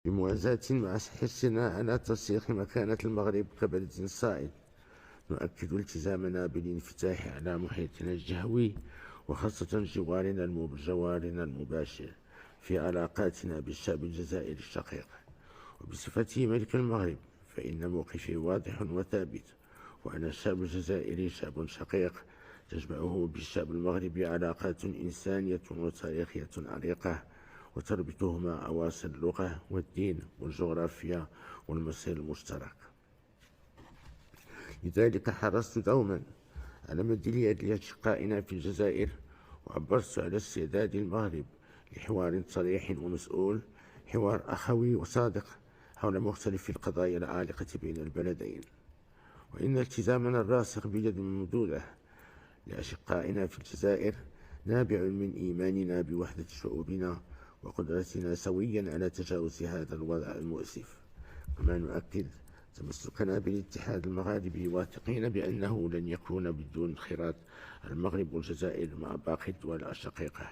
بموازاة مع حرصنا على ترسيخ مكانة المغرب كبلد صاعد، نؤكد التزامنا بالانفتاح على محيطنا الجهوي وخاصة جوارنا المباشر في علاقاتنا بالشعب الجزائري الشقيق. وبصفته ملك المغرب فإن موقفي واضح وثابت، وأن الشعب الجزائري شعب شقيق تجمعه بالشعب المغربي علاقات إنسانية وتاريخية عريقة، وتربطهما أواصر اللغة والدين والجغرافيا والمصير المشترك. لذلك حرصت دوما على مد اليد لأشقائنا في الجزائر، وعبرت على استعداد المغرب لحوار صريح ومسؤول، حوار أخوي وصادق حول مختلف القضايا العالقة بين البلدين. وإن التزامنا الراسخ بيد ممدودة لأشقائنا في الجزائر نابع من إيماننا بوحدة شعوبنا وقدرتنا سويا على تجاوز هذا الوضع المؤسف. كما نؤكد تمسكنا بالاتحاد المغاربي، واثقين بأنه لن يكون بدون انخراط المغرب والجزائر مع باقي الدول الشقيقة.